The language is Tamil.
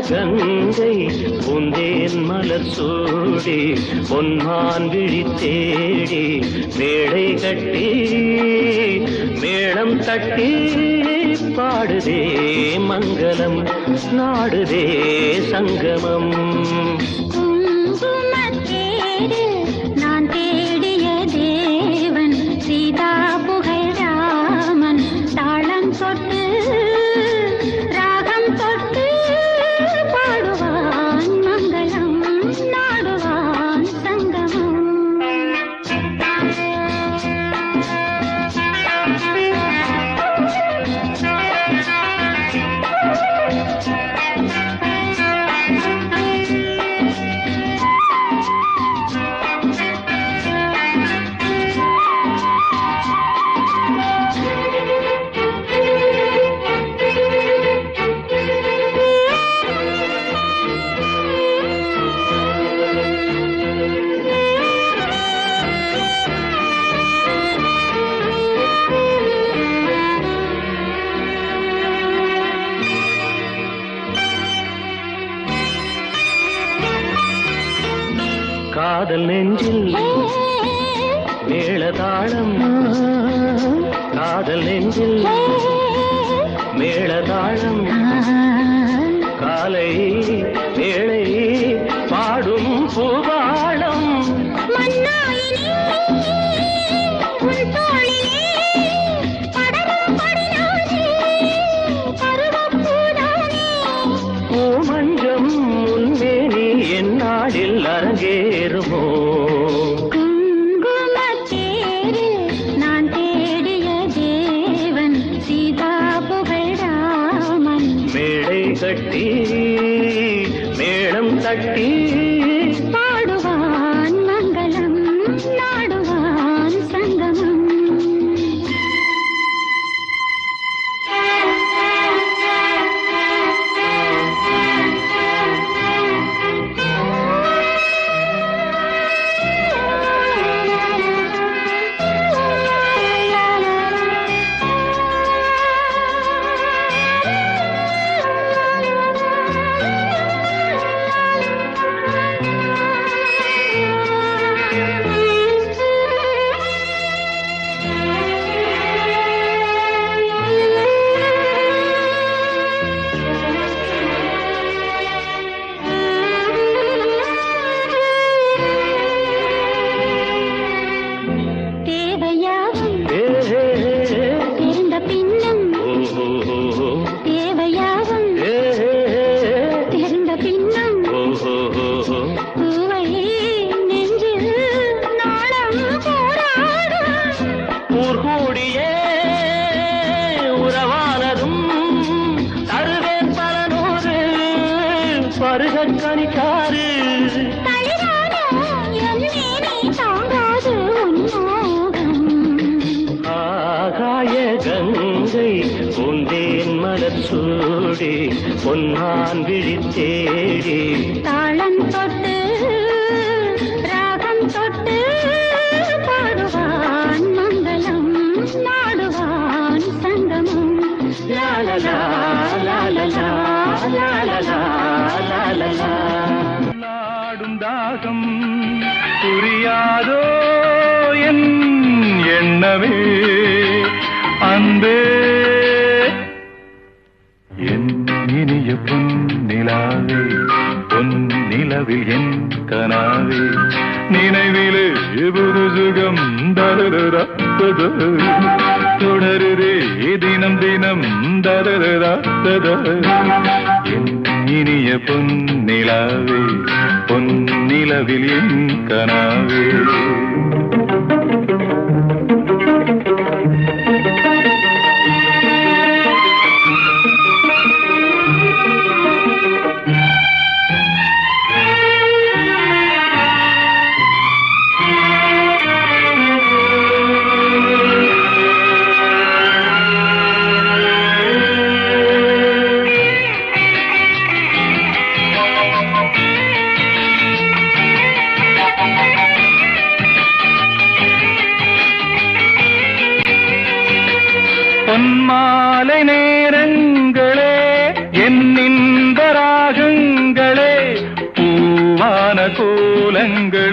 கங்கை பூந்தேன் மலர் சூடி பொன்மான் விழி தேடி மேடை கட்டி மேளம் தட்டி பாடுதே மங்களம் நாடுதே சங்கமம். நான் தேடிய தேவன் சீதா புகழ் ராமன் தாளம் தொட்டு ராகம் தொட்டு பாடுவான் மங்களம் நாடுவான் சங்கமம். காதல் நெஞ்சில் மேளதாளம் காதல் நெஞ்சில் மேளதாளம் காலை வேளை பாடும் பூபாளம் பூமஞ்சம் முன்மேனி என்னாடில் அரங்கேறுமோ நான் தேடிய தேவன் சீதா புகழ் ராமன் மேடை கட்டி மேளம் தட்டி பாடுவான் மங்களம் நாடுவான் சங்கமம். பருகக்கணிக்காரு ஆகாய கங்கை பூந்தேன் மலர் சூடி பொன்னான் விழி தேடி தாளம் தொட்டு ராகம் தொட்டு பாடுவான் மங்களம் நாடுவான் சங்கமம். லாலலா லாலலா லாலலா லாலலா. நாடும் தாகம் புரியாதோ என் எண்ணமே அன்பே என் இனிய பொன்னிலாவே பொன்னிலவில் என் கனாவே நினைவிலே புது சுகம் தரரா தொடருதே தினம் தினம் தரரா என் இனிய பொன்னிலாவே பொன் நிலவில் என் கனாவே பொன்மாலை நேரங்களே என்னின்ப ராகங்களே பூவான கோலங்களே